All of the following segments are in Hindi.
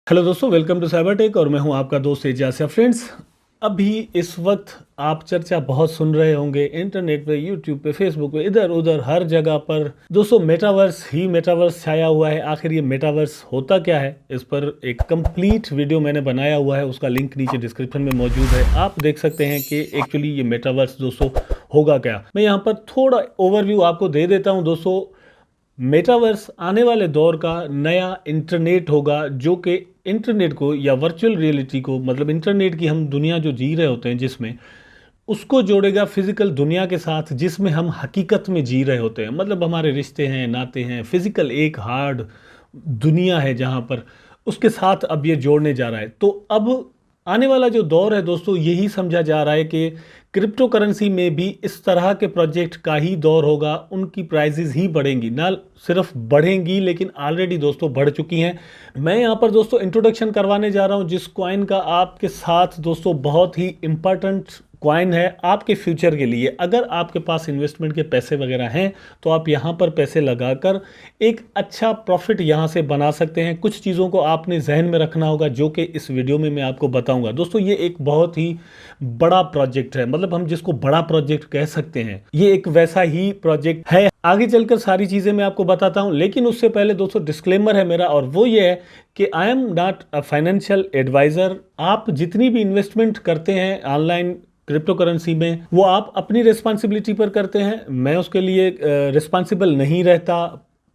हेलो दोस्तों, वेलकम टू साइबर टेक और मैं हूं आपका दोस्त एजाज। फ्रेंड्स, अभी इस वक्त आप चर्चा बहुत सुन रहे होंगे इंटरनेट पे, यूट्यूब पे, फेसबुक पे, इधर उधर हर जगह पर दोस्तों मेटावर्स छाया हुआ है। आखिर ये मेटावर्स होता क्या है, इस पर एक कंप्लीट वीडियो मैंने बनाया हुआ है, उसका लिंक नीचे डिस्क्रिप्शन में मौजूद है। आप देख सकते हैं कि एक्चुअली ये मेटावर्स दोस्तों होगा क्या। मैं यहाँ पर थोड़ा ओवरव्यू आपको दे देता हूँ दोस्तों। मेटावर्स आने वाले दौर का नया इंटरनेट होगा, जो कि इंटरनेट को या वर्चुअल रियलिटी को, मतलब इंटरनेट की हम दुनिया जो जी रहे होते हैं जिसमें, उसको जोड़ेगा फिजिकल दुनिया के साथ जिसमें हम हकीकत में जी रहे होते हैं। मतलब हमारे रिश्ते हैं, नाते हैं, फिजिकल एक हार्ड दुनिया है जहाँ पर उसके साथ अब ये जोड़ने जा रहा है। तो अब आने वाला जो दौर है दोस्तों, यही समझा जा रहा है कि क्रिप्टो करेंसी में भी इस तरह के प्रोजेक्ट का ही दौर होगा। उनकी प्राइजेज ही बढ़ेंगी, ना सिर्फ बढ़ेंगी लेकिन ऑलरेडी दोस्तों बढ़ चुकी हैं। मैं यहाँ पर दोस्तों इंट्रोडक्शन करवाने जा रहा हूँ जिस कॉइन का आपके साथ दोस्तों बहुत ही इंपॉर्टेंट कॉइन है आपके फ्यूचर के लिए। अगर आपके पास इन्वेस्टमेंट के पैसे वगैरह हैं तो आप यहाँ पर पैसे लगाकर एक अच्छा प्रॉफिट यहाँ से बना सकते हैं। कुछ चीज़ों को आपने जहन में रखना होगा जो कि इस वीडियो में मैं आपको बताऊंगा। दोस्तों ये एक बहुत ही बड़ा प्रोजेक्ट है, मतलब हम जिसको बड़ा प्रोजेक्ट कह सकते हैं, ये एक वैसा ही प्रोजेक्ट है। आगे चलकर सारी चीज़ें मैं आपको बताता हूं, लेकिन उससे पहले दोस्तों डिस्क्लेमर है मेरा, और वो ये है कि I am not a financial advisor. आप जितनी भी इन्वेस्टमेंट करते हैं ऑनलाइन क्रिप्टो करेंसी में, वो आप अपनी रिस्पॉन्सिबिलिटी पर करते हैं। मैं उसके लिए रिस्पॉन्सिबल नहीं रहता।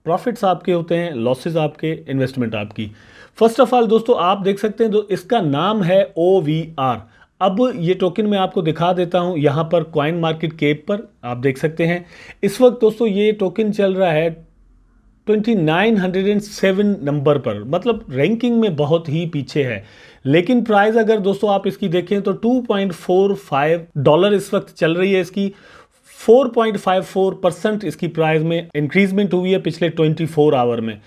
प्रॉफिट्स आपके होते हैं, लॉसेस आपके, इन्वेस्टमेंट आपकी। फर्स्ट ऑफ ऑल दोस्तों आप देख सकते हैं, इसका नाम है OVR। अब ये टोकन मैं आपको दिखा देता हूं यहाँ पर कॉइन मार्केट कैप पर आप देख सकते हैं। इस वक्त दोस्तों ये टोकन चल रहा है 2907 नंबर पर, मतलब रैंकिंग में बहुत ही पीछे है। लेकिन प्राइस अगर दोस्तों आप इसकी देखें तो $2.45 इस वक्त चल रही है। इसकी 4.54% इसकी प्राइस में इंक्रीजमेंट हुई है पिछले 24 आवर में।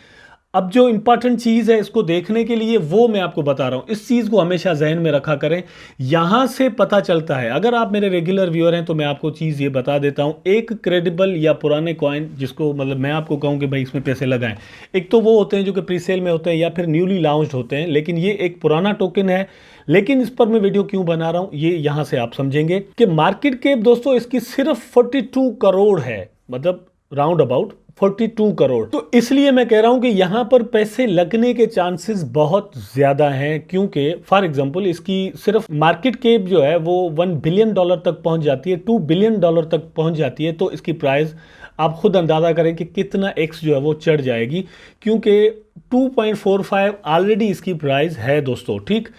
अब जो इंपॉर्टेंट चीज़ है इसको देखने के लिए वो मैं आपको बता रहा हूँ। इस चीज़ को हमेशा जहन में रखा करें। यहाँ से पता चलता है, अगर आप मेरे रेगुलर व्यूअर हैं तो मैं आपको चीज़ ये बता देता हूँ। एक क्रेडिबल या पुराने कॉइन जिसको मतलब मैं आपको कहूँ कि भाई इसमें पैसे लगाएं, एक तो वो होते हैं जो कि प्रीसेल में होते हैं या फिर न्यूली लॉन्च्ड होते हैं, लेकिन ये एक पुराना टोकन है। लेकिन इस पर मैं वीडियो क्यों बना रहा हूँ ये यहाँ से आप समझेंगे कि मार्केट कैप दोस्तों इसकी सिर्फ 42 करोड़ है, मतलब राउंड अबाउट 42 करोड़। तो इसलिए मैं कह रहा हूं कि यहां पर पैसे लगने के चांसेस बहुत ज्यादा हैं, क्योंकि फॉर एग्जांपल इसकी सिर्फ मार्केट कैप जो है वो $1 बिलियन तक पहुंच जाती है, $2 बिलियन तक पहुंच जाती है। तो इसकी प्राइस आप खुद अंदाजा करें कि कितना एक्स जो है वो चढ़ जाएगी, क्योंकि 2.45 ऑलरेडी इसकी प्राइस है दोस्तों। ठीक,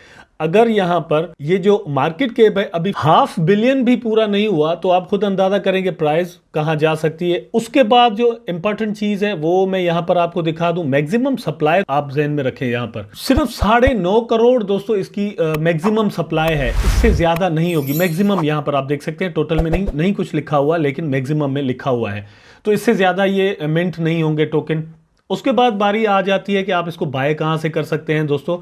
अगर यहां पर ये जो मार्केट कैप है अभी $500 मिलियन भी पूरा नहीं हुआ तो आप खुद अंदाजा करेंगे प्राइस कहां जा सकती है। उसके बाद जो इंपॉर्टेंट चीज है वो मैं यहां पर आपको दिखा दूं। मैक्सिमम सप्लाई आप ध्यान में रखें, यहां पर सिर्फ 9.5 करोड़ दोस्तों इसकी मैक्सिमम सप्लाई है, इससे ज्यादा नहीं होगी। मैक्सिमम यहां पर आप देख सकते हैं, टोटल में नहीं कुछ लिखा हुआ, लेकिन मैक्सिमम में लिखा हुआ है, तो इससे ज्यादा ये मिंट नहीं होंगे टोकन। उसके बाद बारी आ जाती है कि आप इसको बाय कहां से कर सकते हैं दोस्तों।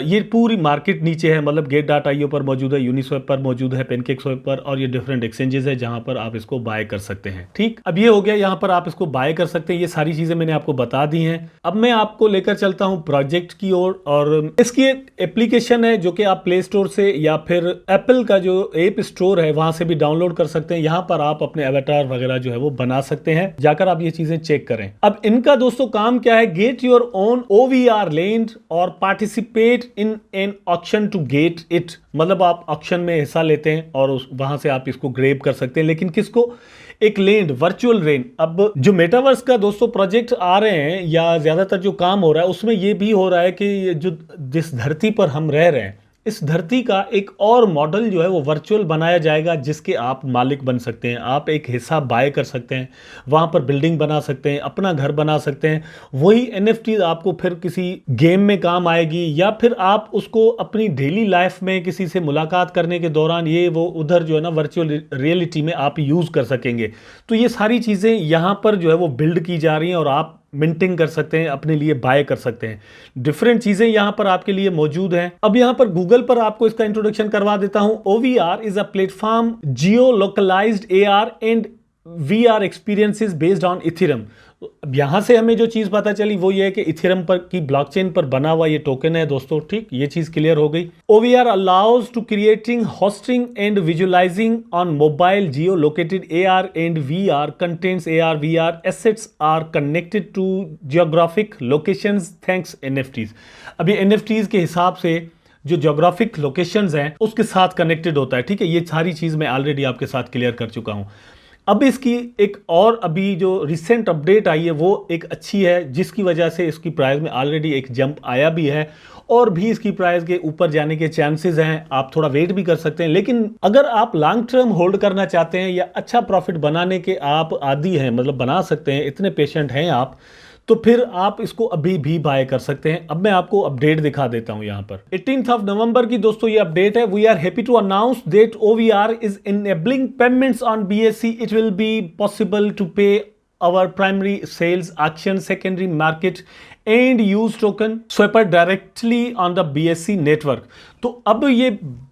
ये पूरी मार्केट नीचे है, मतलब Gate.io पर मौजूद है, यूनिस्वैप पर मौजूद है, पेनकेकस्वैप पर, और ये डिफरेंट एक्सचेंजेस है जहां पर आप इसको बाय कर सकते हैं। ठीक, अब ये हो गया, यहां पर आप इसको बाय कर सकते हैं। ये सारी चीजें मैंने आपको बता दी हैं। अब मैं आपको लेकर चलता हूं प्रोजेक्ट की ओर, और इसकी एक एप्लीकेशन है जो कि आप प्ले स्टोर से या फिर एप्पल का जो ऐप स्टोर है वहां से भी डाउनलोड कर सकते हैं। यहां पर आप अपने अवतार वगैरह जो है वो बना सकते हैं, जाकर आप ये चीजें चेक करें। अब इनका दोस्तों काम क्या है, get your own OVR land और participate in an auction to get it, मतलब आप ऑक्शन में हिस्सा लेते हैं और वहां से आप इसको ग्रेब कर सकते हैं। लेकिन किसको, एक लैंड, वर्चुअल लैंड। अब जो मेटावर्स का दोस्तों प्रोजेक्ट आ रहे हैं या ज्यादातर जो काम हो रहा है उसमें ये भी हो रहा है कि जो जिस धरती पर हम रह रहे हैं, इस धरती का एक और मॉडल जो है वो वर्चुअल बनाया जाएगा जिसके आप मालिक बन सकते हैं। आप एक हिस्सा बाय कर सकते हैं, वहां पर बिल्डिंग बना सकते हैं, अपना घर बना सकते हैं। वही NFT आपको फिर किसी गेम में काम आएगी, या फिर आप उसको अपनी डेली लाइफ में किसी से मुलाकात करने के दौरान ये वो उधर जो है ना वर्चुअल रियलिटी में आप यूज कर सकेंगे। तो ये सारी चीजें यहां पर जो है वो बिल्ड की जा रही हैं और आप मिंटिंग कर सकते हैं, अपने लिए बाय कर सकते हैं। डिफरेंट चीजें यहां पर आपके लिए मौजूद हैं। अब यहां पर गूगल पर आपको इसका इंट्रोडक्शन करवा देता हूं। OVR is a platform geo localised AR and VR experiences based on Ethereum। अब यहाँ से हमें जो चीज़ पता चली वो ये है कि इथेरियम पर की ब्लॉकचेन पर बना हुआ ये टोकन है दोस्तों, ठीक, ये चीज़ क्लियर हो गई। OVR allows to creating, hosting and visualising on mobile geo located AR and VR contents. AR VR assets are connected to geographic locations thanks NFTs। अब ये NFTs के हिसाब से जो ज्योग्राफिक लोकेशंस हैं उसके साथ कनेक्टेड होता है, ठीक है। ये सारी चीज़ मैं ऑलरेडी आपके साथ क्लियर कर चुका हूँ। अब इसकी एक और अभी जो रिसेंट अपडेट आई है वो एक अच्छी है, जिसकी वजह से इसकी प्राइस में ऑलरेडी एक जंप आया भी है और भी इसकी प्राइस के ऊपर जाने के चांसेस हैं। आप थोड़ा वेट भी कर सकते हैं, लेकिन अगर आप लॉन्ग टर्म होल्ड करना चाहते हैं या अच्छा प्रॉफिट बनाने के आप आदी हैं, मतलब बना सकते हैं, इतने पेशेंट हैं आप, तो फिर आप इसको अभी भी बाय कर सकते हैं। अब मैं आपको अपडेट दिखा देता हूं यहां पर 18 नवंबर की दोस्तों ये अपडेट है। We are happy to announce that OVR is enabling payments on BSC। It will be possible to pay our primary sales auction secondary market and use token swapper directly on the BSC network। तो अब ये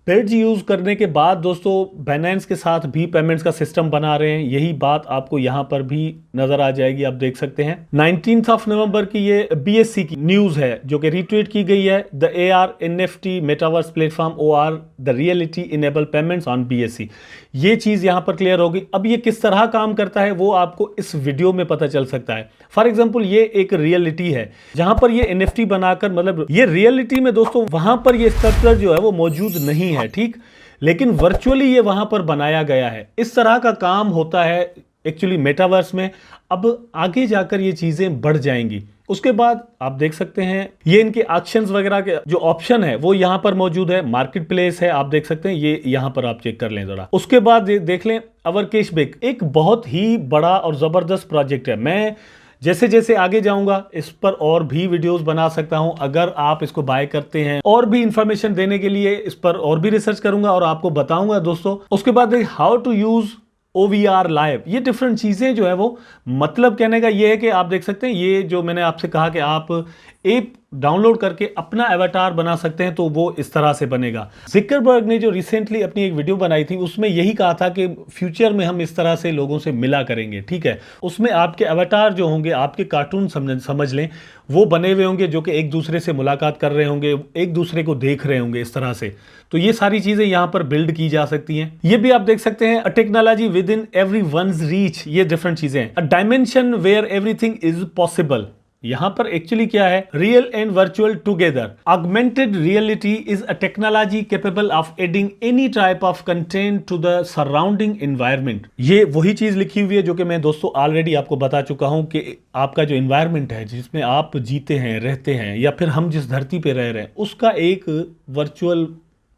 बिड्स यूज करने के बाद दोस्तों Binance के साथ भी पेमेंट्स का सिस्टम बना रहे हैं। यही बात आपको यहां पर भी नजर आ जाएगी, आप देख सकते हैं। 19 नवंबर की ये BSC की न्यूज है जो कि रिट्वीट की गई है। The AR NFT metaverse platform OR the reality enable payments on BSC। ये चीज यहां पर क्लियर होगी। अब ये किस तरह काम करता है वो आपको इस वीडियो में पता चल सकता है। फॉर एग्जाम्पल ये एक रियलिटी है जहां पर ये NFT बनाकर, मतलब ये रियलिटी में दोस्तों वहां पर ये स्ट्रक्चर जो है वो मौजूद नहीं है, ठीक, लेकिन वर्चुअली ये वहां पर बनाया गया है। इस तरह का काम होता है एक्चुअली मेटावर्स में। अब आगे जाकर ये चीजें बढ़ जाएंगी। उसके बाद आप देख सकते हैं ये इनके ऑक्शंस वगैरह के जो ऑप्शन है वो यहां पर मौजूद है। मार्केट प्लेस है, आप देख सकते हैं, ये यहां पर आप चेक कर लें जरा। उसके बाद देख लें अवर कैशबैक, एक बहुत ही बड़ा और जबरदस्त प्रोजेक्ट है। मैं जैसे जैसे आगे जाऊंगा इस पर और भी वीडियोस बना सकता हूं। अगर आप इसको बाय करते हैं और भी इंफॉर्मेशन देने के लिए इस पर और भी रिसर्च करूंगा और आपको बताऊंगा दोस्तों। उसके बाद how to use OVR live, ये डिफरेंट चीजें जो है वो, मतलब कहने का ये है कि आप देख सकते हैं ये जो मैंने आपसे कहा कि आप ऐप डाउनलोड करके अपना एवाटार बना सकते हैं, तो वो इस तरह से बनेगा। ज़ुकरबर्ग ने जो रिसेंटली अपनी एक वीडियो बनाई थी उसमें यही कहा था कि फ्यूचर में हम इस तरह से लोगों से मिला करेंगे, ठीक है। उसमें आपके एवाटार जो होंगे, आपके कार्टून समझ लें, वो बने हुए होंगे जो कि एक दूसरे से मुलाकात कर रहे होंगे, एक दूसरे को देख रहे होंगे इस तरह से। तो ये सारी चीजें यहाँ पर बिल्ड की जा सकती हैं। ये भी आप देख सकते हैं, a technology with in every one's reach, ये डिफरेंट चीजें हैं। A dimension where everything is possible, यहां पर एक्चुअली क्या है, real and virtual together. Augmented reality is a technology capable of adding any type of content to the surrounding environment. ये वही चीज लिखी हुई है जो कि मैं दोस्तों ऑलरेडी आपको बता चुका हूं कि आपका जो एनवायरनमेंट है जिसमें आप जीते हैं, रहते हैं, या फिर हम जिस धरती पे रह रहे हैं, उसका एक वर्चुअल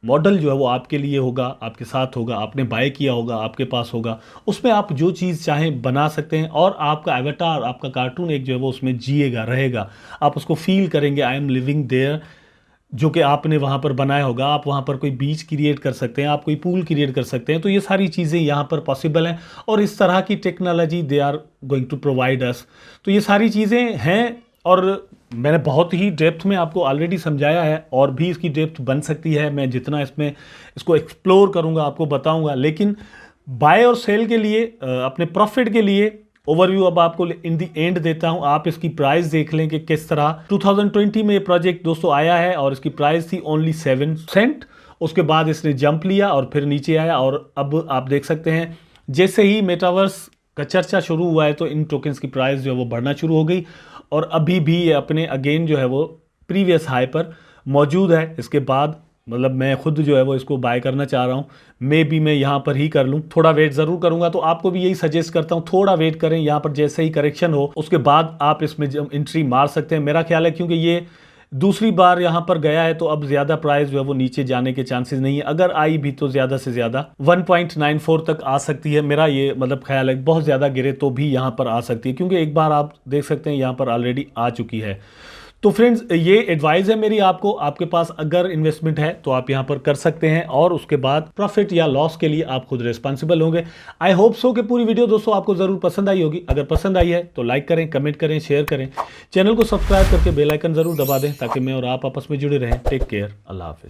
मॉडल जो है वो आपके लिए होगा, आपके साथ होगा, आपने बाय किया होगा, आपके पास होगा। उसमें आप जो चीज़ चाहें बना सकते हैं और आपका एवटार, आपका कार्टून एक जो है वो उसमें जिएगा, रहेगा। आप उसको फील करेंगे, आई एम लिविंग देयर, जो कि आपने वहाँ पर बनाया होगा। आप वहाँ पर कोई बीच क्रिएट कर सकते हैं, आप कोई पूल क्रिएट कर सकते हैं। तो ये सारी चीज़ें यहाँ पर पॉसिबल हैं और इस तरह की technology they are going to provide us. तो ये सारी चीज़ें हैं और मैंने बहुत ही डेप्थ में आपको ऑलरेडी समझाया है और भी इसकी डेप्थ बन सकती है। मैं जितना इसमें इसको एक्सप्लोर करूंगा आपको बताऊंगा, लेकिन बाय और सेल के लिए, अपने प्रॉफिट के लिए ओवरव्यू अब आपको इन दी एंड देता हूं। आप इसकी प्राइस देख लें कि किस तरह 2020 में ये प्रोजेक्ट दोस्तों आया है और इसकी प्राइस थी ओनली 7 सेंट। उसके बाद इसने जंप लिया और फिर नीचे आया और अब आप देख सकते हैं जैसे ही मेटावर्स का चर्चा शुरू हुआ है तो इन टोकन्स की प्राइस जो है वो बढ़ना शुरू हो गई और अभी भी ये अपने अगेन जो है वो प्रीवियस हाई पर मौजूद है। इसके बाद मतलब मैं खुद जो है वो इसको बाय करना चाह रहा हूँ। मे बी मैं यहाँ पर ही कर लूँ, थोड़ा वेट ज़रूर करूँगा। तो आपको भी यही सजेस्ट करता हूँ, थोड़ा वेट करें। यहाँ पर जैसे ही करेक्शन हो उसके बाद आप इसमें एंट्री मार सकते हैं, मेरा ख्याल है, क्योंकि ये दूसरी बार यहाँ पर गया है तो अब ज़्यादा प्राइस जो है वो नीचे जाने के चांसेस नहीं है। अगर आई भी तो ज़्यादा से ज़्यादा 1.94 तक आ सकती है, मेरा ये मतलब ख्याल है। बहुत ज़्यादा गिरे तो भी यहाँ पर आ सकती है, क्योंकि एक बार आप देख सकते हैं यहाँ पर ऑलरेडी आ चुकी है। तो फ्रेंड्स ये एडवाइस है मेरी आपको, आपके पास अगर इन्वेस्टमेंट है तो आप यहाँ पर कर सकते हैं और उसके बाद प्रॉफिट या लॉस के लिए आप खुद रिस्पॉन्सिबल होंगे। आई होप सो कि पूरी वीडियो दोस्तों आपको ज़रूर पसंद आई होगी। अगर पसंद आई है तो लाइक करें, कमेंट करें, शेयर करें, चैनल को सब्सक्राइब करके बेल आइकन ज़रूर दबा दें ताकि मैं और आप आपस में जुड़े रहें। टेक केयर, अल्लाह हाफिज़।